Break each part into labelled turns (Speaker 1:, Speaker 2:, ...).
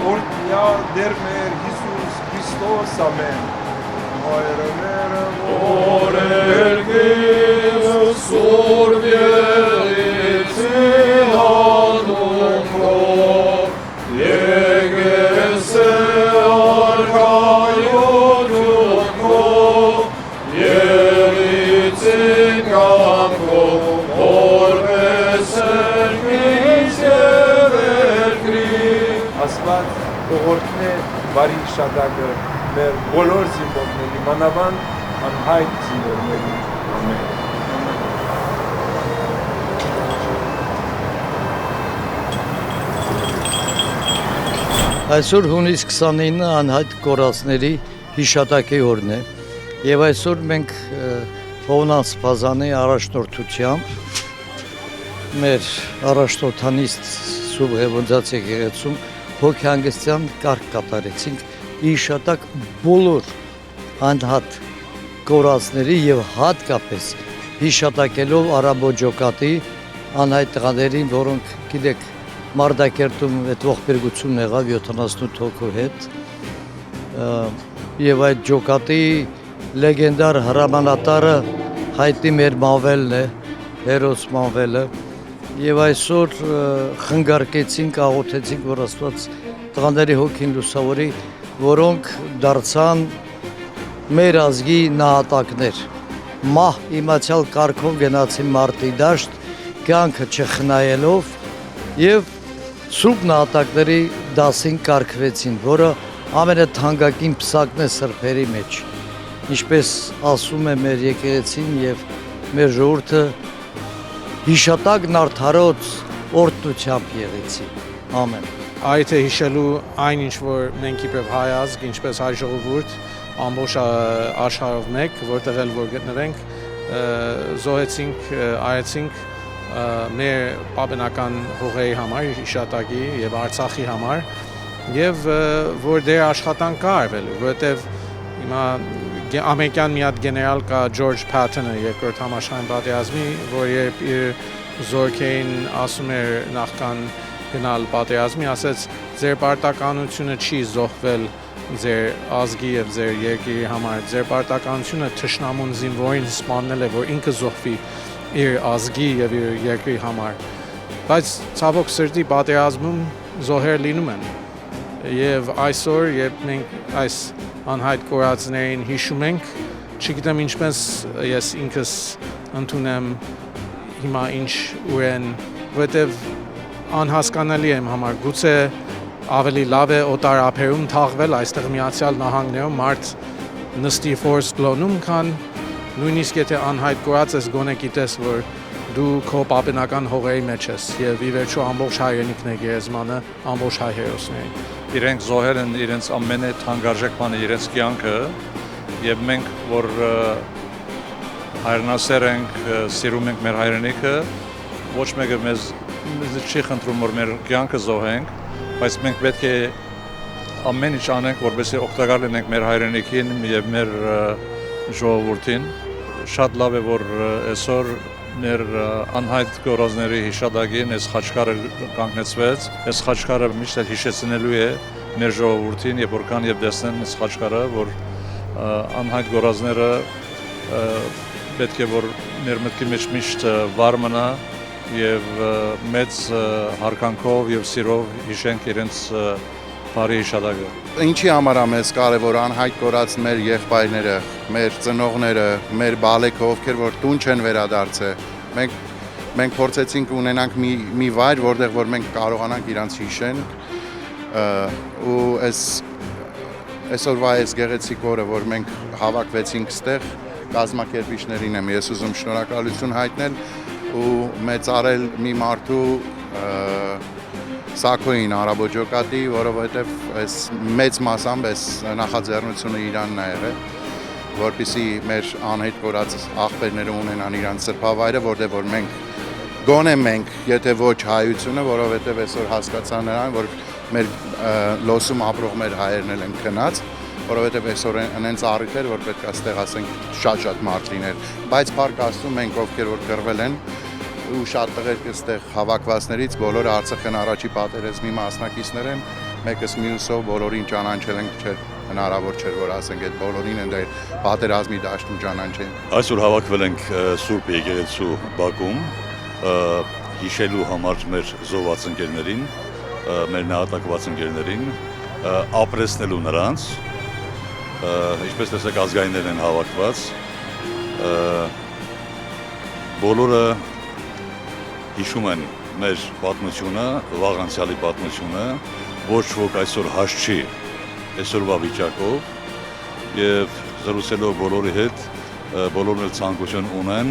Speaker 1: Ordinea der mer Jesus Christos, amen. Աստված ողորմե բարի շատակը մեր բոլոր զինվորների մանավանդ անհայտ զինվորների ամեն
Speaker 2: Այսօր հունիս 29-ը անհայտ կորածների հիշատակի օրն է եւ այսօր մենք Հովնանց Բազանի առաջնորդությամբ մեր առաջնորդանիստ Սուրբ Հեվանձած եկեղեցում հոգեհանգստյան կարգ կատարեցինք հիշատակ բոլոր անհատ կորածների եւ հատկապես հիշատակելով Արաբոջոկատի անհայտ տղաներին, որոնք գիտեք Մարդակերտում այդ ողբերգությունն եղավ 78 հոգու հետ եւ այդ ջոկատի լեգենդար հրամանատարը հայտնի մեր Մավելն է, հերոս Մավելը եւ այսօր խնգարկեցինք, աղոթեցինք, որ Աստված տղաների հոգին լուսավորի, որոնք դարձան մեր ազգի նահատակներ։ Մահ իմացյալ կարգով գնացին մարտի դաշտ, կյանքը չխնայելով եւ Սուրբ նահատակների դասին կարգվեցին, որը ամենաթանկագին պսակն է սրբերի մեջ։ Ինչպես ասում է մեր եկեղեցին եւ մեր ժողովուրդը հիշատակն արդարոց օրհնությամբ եղեցի։ Ամեն։
Speaker 3: Այդ է հիշելու այն ինչ որ մենք իբրև հայ ազգ, ինչպես հայ ժողովուրդ ամբողջ աշխարհով մեկ, որտեղ էլ որ գտնվենք, զոհեցինք, արեցինք մեր պապենական հողերի համար, հիշատակի եւ Արցախի համար եւ որ դեր աշխատանք կա արվելու, որովհետեւ հիմա ամերիկյան մի հատ գեներալ կա Ջորջ Փաթոնը երկրորդ համաշխարհային պատերազմի, որ երբ իր զորքերին ասում էր նախքան գնալ պատերազմի, ասեց ձեր պարտականությունը չի զոհվել ձեր ազգի եւ ձեր երկրի համար, ձեր պարտականությունը թշնամուն զինվորին սպանել է, որ ինքը զոհվի իր ազգի եւ իր երկրի համար, բայց ցավոք սրտի պատերազմում զոհեր լինում են եւ այսօր երբ մենք այս անհայտ կորածներին հիշում ենք, չգիտեմ ինչպես ես ինքս ընդունեմ հիմա ինչ ուրեն, որովհետեւ անհասկանալի է իմ համար, գուցե ավելի լավ է օտար ափերում թաղվել, այստեղ Միացյալ Նահանգներում մարդ նստի ֆորս գլոնում, քան նույնիսկ եթե անհայտ կորած ես գոնե գիտես, որ դու քո պապենական հողերի մեջ ես եւ ի վերջո ամբողջ հայրենիքն է գերեզմանը, ամբողջ հայ հերոսներին։
Speaker 4: Իրենք զոհել են իրենց ամենաթանկարժեք բանը, իրենց կյանքը եւ մենք որ հայրենասեր ենք, սիրում ենք մեր հայրենիքը, ոչ մեկը մեզ չի խնդրում որ մեր կյանքը զոհենք, բայց մենք պետք է ամեն ինչ անենք, որպեսզի օգտակար լինենք մեր հայրենիքին եւ մեր ժողովրդին։ Շատ լավ է որ այսօր մեր անհայտ կորածների հիշատակին այս խաչքարը կանգնեցվեց, այս խաչքարը միշտ հիշեցնելու է մեր ժողովրդին, երբ որ կան եւ տեսնեն այս խաչքարը, որ անհայտ կորածները պետք է որ մեր մտքի մեջ միշտ վար մնա եւ մեծ հարկանքով եւ սիրով հիշենք իրենց բարի հիշատակը։
Speaker 5: Ինչի համար է մեզ կարևոր անհայտ կորած մեր եղբայրները, մեր ծնողները, մեր բալեքը, ովքեր որ տուն չեն վերադարձել։ Մենք փորձեցինք ունենանք մի վայր, որտեղ որ մենք կարողանանք իրանց հիշենք ու այսօրվա այս գեղեցիկ օրը, որ մենք հավաքվեցինք ստեղ, կազմակերպիչներին եմ ես ուզում շնորհակալություն հայտնել ու մեծարել մի մարդու սակոին արաբոջոկատի, որովհետև այս մեծ մասամբ այս նախաձեռնությունը Իրանն է եղել, որպեսզի մեր անհետ կորած աղբերները ունենան իրանց սրբավայրը, որտեղ որ մենք, եթե ոչ հայությունը, որովհետև այսօր հասկացա նրան, որ մեր լոսում ապրող մեր հայերն էլ են քնած, որովհետև այսօր այնց առիթ էր, որ պետք է այստեղ ասենք շատ մարդ լիներ, բայց փառք Աստծո մենք ովքեր որ կռվել են ու շատ տղեր այստեղ հավաքվածներից բոլորը Արցախյան առաջի պատերազմի մասնակիցներ են, մեկս մյուսով բոլորին ճանաչել ենք, չէր հնարավոր չէր որ ասենք այդ բոլորին են դեր պատերազմի դաշտում ճանաչեն։
Speaker 6: Այսօր հավաքվել ենք Սուրբ Եկեղեցու բակում հիշելու համար մեր զոհված ընկերներին, մեր նահատակված ընկերներին, ապրեցնելու նրանց, ինչպես տեսեք ազգայիններն են հավաքված, բոլորը հիշում են մեր պատմությունը, վաղ անցյալի պատմությունը, ոչ ոք այսօր հաշ չի այսօրվա վիճակով եւ զրուցելով բոլորի հետ, բոլորն էլ ցանկություն ունեն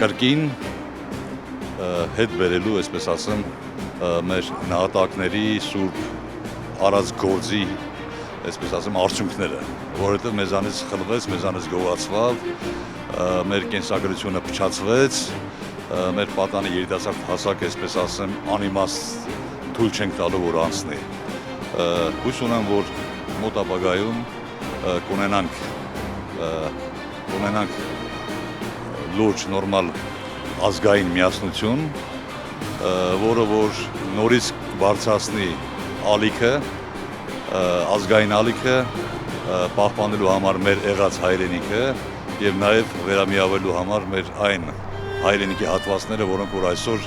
Speaker 6: կրկին հետ բերելու, այսպես ասեմ, մեր նահատակների սուրբ արած գործի, այսպես ասեմ, արդյունքները, որովհետեւ մեզանից խլվեց, մեզանից գողացավ, մեր կենսագրությունը փչացվեց, մեր պատանի երիտասարդ հասակը, այսպես ասեմ, անիմաստ թույլ չենք տալու, որ անցնի։ Հույս ունեմ, որ մոտ ապագայում կունենանք լուրջ, նորմալ ազգային միասնություն, որը որ նորից բարձրացնի ալիքը, ազգային ալիքը, պահպանելու համար մեր եղած հայրենիքը եւ նաեւ վերամիավորելու համար մեր այն հայրենիքի հատվածները, որոնք որ այսօր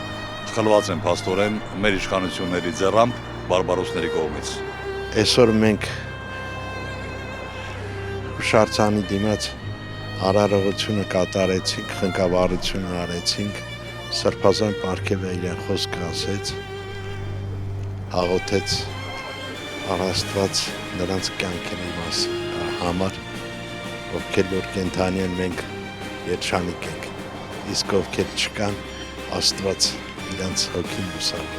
Speaker 6: խլված են փաստորեն մեր իշխանությունների ձեռամբ բարբարոսների կողմից։
Speaker 7: Այսօր մենք Շարցանի դիմաց արարողությունը կատարեցինք, խնկավառությունը արեցինք, Սրբազան պարգևը իրեն խոսքը ասեց, աղոթեց առաստված նրանց կյանքերի համար, ովքեր որ կենթանի են մենք երջանիկ ենք, իսկ ովքեր չկան, Աստված իրանց հոգին լուսավորի։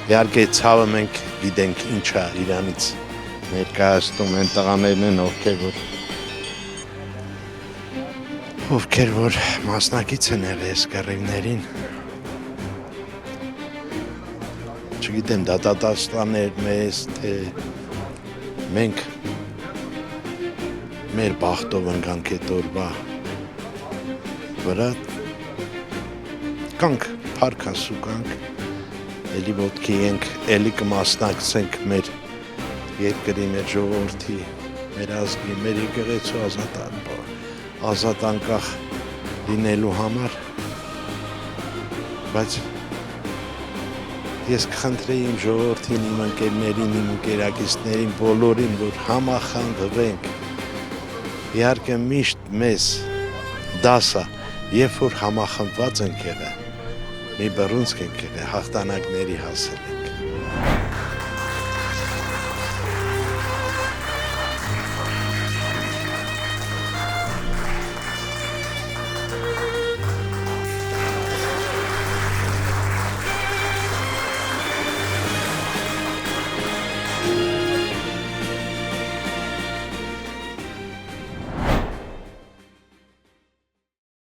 Speaker 7: Իհարկե ցավը մենք գիտենք ինչա Իրանից ներկայացնում են տղաներն են, ովքեր որ մասնակից են եղել այս կռիվներին։ Չգիտեմ, դատաստաններ մեզ, թե մենք մեր բախտով ընկանք այդ օրվա վրա կանք, փառք Աստծո կանք, էլի ոտքի ենք, էլի կմասնակցենք մեր երկրի, մեր ժողովրդի, մեր ազգի, մեր եկեղեցու ազատ անկախ լինելու համար, բայց ես կխնդրեի իմ ժողովրդին, իմ ընկերներին, իմ ընկերակիցներին, բոլորին, որ համախմբվենք, իհարկե միշտ մեզ դասա, երբ որ համախմբված ենք եղել, մի բռունցք ենք եղել, հաղթանակների հասել ենք։